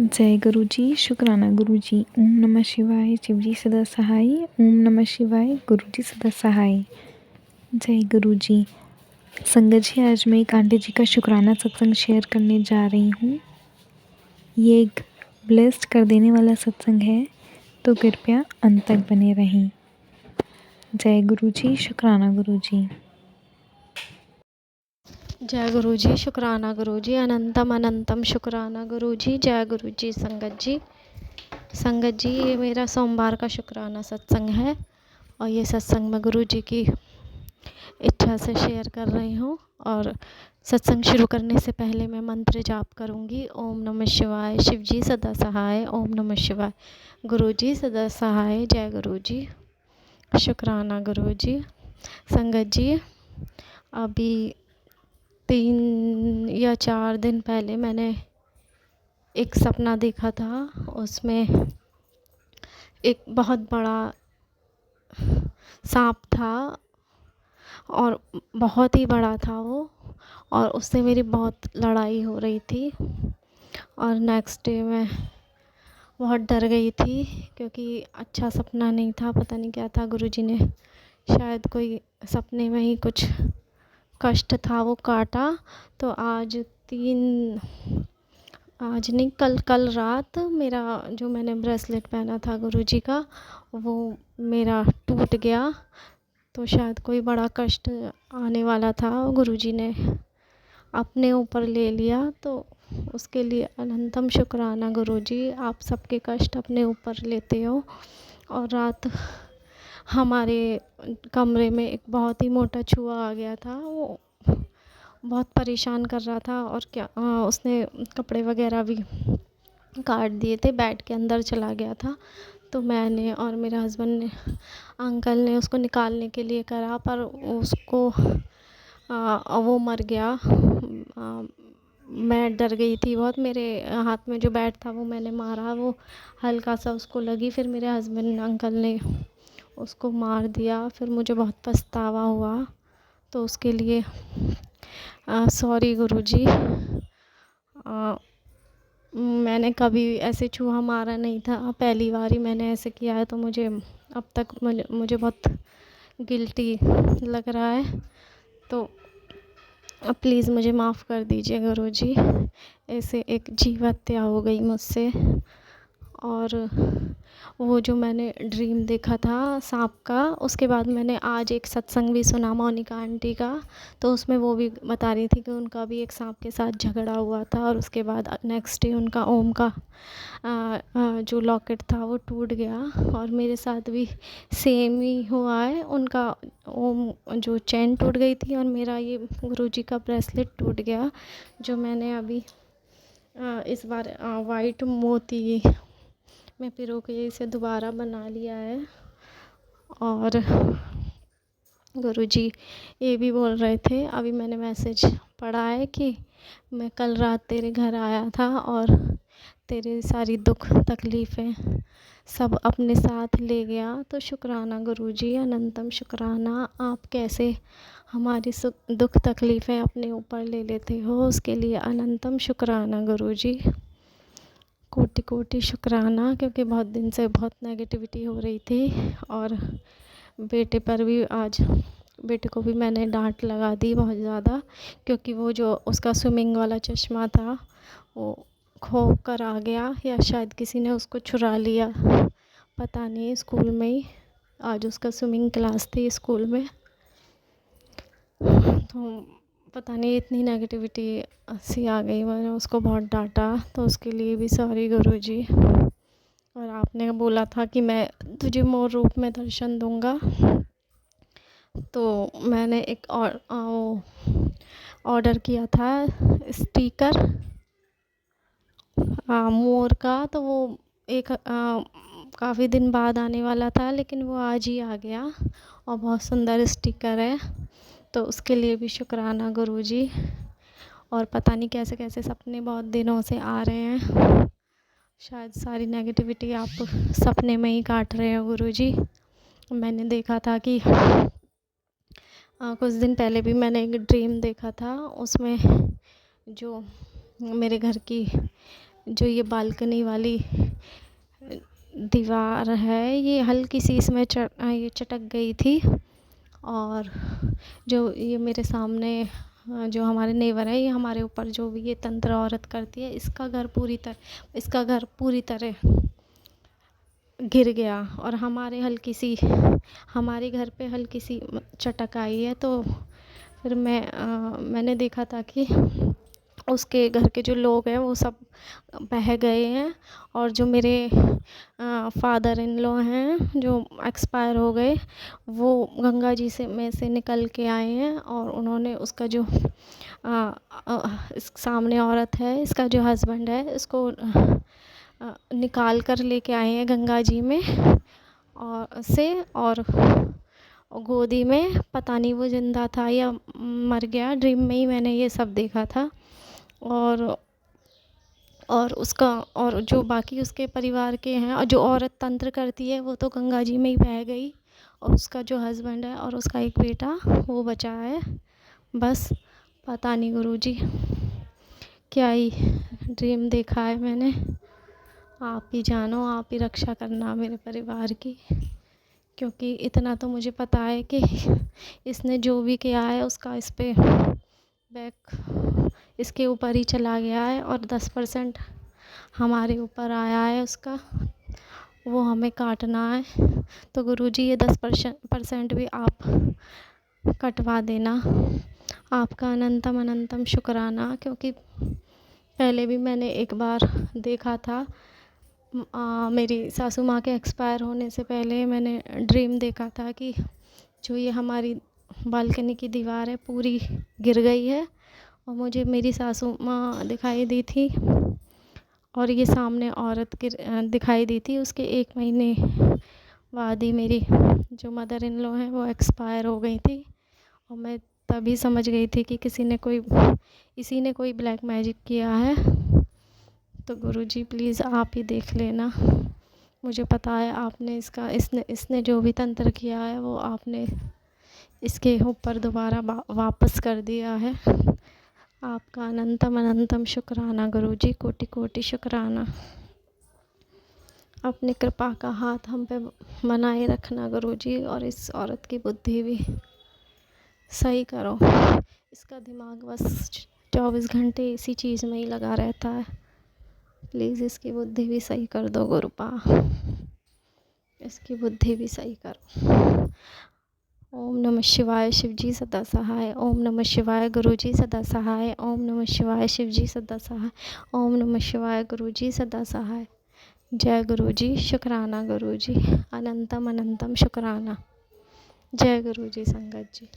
जय गुरु जी, शुक्राना गुरु जी। ओम नमः शिवाय, शिव जी सदा सहाय। ओम नमः शिवाय, गुरु जी सदा सहाय। जय गुरु जी। संगत जी, आज मैं एक आंटी जी का शुक्राना सत्संग शेयर करने जा रही हूँ। ये एक ब्लेस्ड कर देने वाला सत्संग है, तो कृपया अंत तक बने रहें। जय गुरु जी, शुक्राना गुरु जी। जय गुरु जी, शुक्राना गुरु जी। अनंतम अनंतम शुक्राना गुरु जी। जय गुरु जी। संगत जी, ये मेरा सोमवार का शुक्राना सत्संग है और ये सत्संग मैं गुरु जी की इच्छा से शेयर कर रही हूँ। और सत्संग शुरू करने से पहले मैं मंत्र जाप करूँगी। ओम नमः शिवाय, शिव जी सदा सहाय। ओम नमः शिवाय, गुरु जी सदा सहाय। जय गुरु जी, शुक्राना गुरु जी। संगत जी, अभी 3 या 4 दिन पहले मैंने एक सपना देखा था। उसमें एक बहुत बड़ा सांप था और बहुत ही बड़ा था वो, और उससे मेरी बहुत लड़ाई हो रही थी। और नेक्स्ट डे मैं बहुत डर गई थी क्योंकि अच्छा सपना नहीं था, पता नहीं क्या था। गुरुजी ने शायद कोई सपने में ही कुछ कष्ट था वो काटा। तो आज नहीं, कल रात मेरा जो मैंने ब्रेसलेट पहना था गुरुजी का, वो मेरा टूट गया। तो शायद कोई बड़ा कष्ट आने वाला था, गुरुजी ने अपने ऊपर ले लिया। तो उसके लिए अनंतम शुक्राना गुरुजी। आप सबके कष्ट अपने ऊपर लेते हो। और रात हमारे कमरे में एक बहुत ही मोटा चूहा आ गया था। वो बहुत परेशान कर रहा था और उसने कपड़े वगैरह भी काट दिए थे, बेड के अंदर चला गया था। तो मैंने और मेरे हस्बैंड ने, अंकल ने उसको निकालने के लिए करा, पर उसको वो मर गया। मैं डर गई थी बहुत। मेरे हाथ में जो बैट था वो मैंने मारा, वो हल्का सा उसको लगी। फिर मेरे हस्बैंड अंकल ने उसको मार दिया। फिर मुझे बहुत पछतावा हुआ। तो उसके लिए सॉरी गुरुजी। मैंने कभी ऐसे चूहा मारा नहीं था, पहली बार ही मैंने ऐसे किया है। तो मुझे अब तक मुझे बहुत गिल्टी लग रहा है। तो प्लीज़ मुझे माफ़ कर दीजिए गुरुजी। ऐसे एक जीव हत्या हो गई मुझसे। और वो जो मैंने ड्रीम देखा था सांप का, उसके बाद मैंने आज एक सत्संग भी सुना मोनिका आंटी का। तो उसमें वो भी बता रही थी कि उनका भी एक सांप के साथ झगड़ा हुआ था, और उसके बाद नेक्स्ट डे उनका ओम का जो लॉकेट था वो टूट गया। और मेरे साथ भी सेम ही हुआ है। उनका ओम जो चेन टूट गई थी और मेरा ये गुरुजी का ब्रेसलेट टूट गया, जो मैंने अभी इस बार वाइट मोती में पिरो के इसे दोबारा बना लिया है। और गुरुजी ये भी बोल रहे थे, अभी मैंने मैसेज पढ़ा है कि मैं कल रात तेरे घर आया था और तेरे सारी दुख तकलीफ़ें सब अपने साथ ले गया। तो शुक्राना गुरुजी, अनंतम शुक्राना। आप कैसे हमारी दुख तकलीफ़ें अपने ऊपर ले लेते हो, उसके लिए अनंतम शुक्राना गुरुजी। कोटि कोटि शुक्राना, क्योंकि बहुत दिन से बहुत नेगेटिविटी हो रही थी। और बेटे पर भी आज, बेटे को भी मैंने डांट लगा दी बहुत ज़्यादा, क्योंकि वो जो उसका स्विमिंग वाला चश्मा था वो खो कर आ गया, या शायद किसी ने उसको चुरा लिया, पता नहीं। स्कूल में ही आज उसका स्विमिंग क्लास थी स्कूल में। तो पता नहीं इतनी नेगेटिविटी सी आ गई, मैंने उसको बहुत डांटा। तो उसके लिए भी सॉरी गुरुजी। और आपने बोला था कि मैं तुझे मोर रूप में दर्शन दूंगा, तो मैंने एक ऑर्डर किया था स्टिकर मोर का। तो वो एक काफ़ी दिन बाद आने वाला था, लेकिन वो आज ही आ गया और बहुत सुंदर स्टिकर है। तो उसके लिए भी शुक्राना गुरुजी। और पता नहीं कैसे कैसे सपने बहुत दिनों से आ रहे हैं, शायद सारी नेगेटिविटी आप सपने में ही काट रहे हो गुरुजी। मैंने देखा था कि कुछ दिन पहले भी मैंने एक ड्रीम देखा था। उसमें जो मेरे घर की जो ये बालकनी वाली दीवार है, ये हल्की सी इसमें ये चटक गई थी। और जो ये मेरे सामने जो हमारे नेबर है, ये हमारे ऊपर जो भी ये तंत्र औरत करती है, इसका घर पूरी तरह गिर गया। और हमारे घर पे हल्की सी चटक आई है। तो फिर मैंने देखा था कि उसके घर के जो लोग हैं वो सब बह गए हैं। और जो मेरे फादर इन लॉ हैं जो एक्सपायर हो गए, वो गंगा जी में से निकल के आए हैं। और उन्होंने उसका जो इस सामने औरत है, इसका जो हस्बैंड है, इसको निकाल कर लेके आए हैं गंगा जी में और गोदी में। पता नहीं वो ज़िंदा था या मर गया, ड्रीम में ही मैंने ये सब देखा था। और जो बाकी उसके परिवार के हैं, और जो औरत तंत्र करती है, वो तो गंगा जी में ही बह गई। और उसका जो हस्बैंड है और उसका एक बेटा, वो बचा है। बस पता नहीं गुरुजी क्या ही ड्रीम देखा है मैंने। आप ही जानो, आप ही रक्षा करना मेरे परिवार की। क्योंकि इतना तो मुझे पता है कि इसने जो भी किया है उसका इस पे बैक इसके ऊपर ही चला गया है। और 10% हमारे ऊपर आया है उसका, वो हमें काटना है। तो गुरुजी ये 10% भी आप कटवा देना। आपका अनंतम अनंतम शुक्राना। क्योंकि पहले भी मैंने एक बार देखा था, मेरी सासू माँ के एक्सपायर होने से पहले मैंने ड्रीम देखा था कि जो ये हमारी बालकनी की दीवार है पूरी गिर गई है। और मुझे मेरी सासू माँ दिखाई दी थी, और ये सामने औरत दिखाई दी थी। उसके 1 महीने बाद ही मेरी जो मदर इन लॉ हैं वो एक्सपायर हो गई थी। और मैं तभी समझ गई थी कि इसी ने कोई ब्लैक मैजिक किया है। तो गुरुजी प्लीज़ आप ही देख लेना। मुझे पता है आपने इसने जो भी तंत्र किया है वो आपने इसके ऊपर दोबारा वापस कर दिया है। आपका अनंतम अनंतम शुक्राना गुरुजी, कोटि कोटि शुक्राना। अपनी कृपा का हाथ हम पे बनाए रखना गुरुजी। और इस औरत की बुद्धि भी सही करो। इसका दिमाग बस 24 घंटे इसी चीज़ में ही लगा रहता है। प्लीज़ इसकी बुद्धि भी सही कर दो गुरुपा, इसकी बुद्धि भी सही करो। ओम नमः शिवाय, शिवजी सदा सहाय। ओम नमः शिवाय, गुरुजी सदा सहाय। ओम नमः शिवाय, शिवजी सदा सहाय। ओम नमः शिवाय, गुरुजी सदा सहाय। जय गुरुजी, शुक्राना गुरुजी, अनंतम अनंतम शुक्राना। जय गुरुजी संगत जी।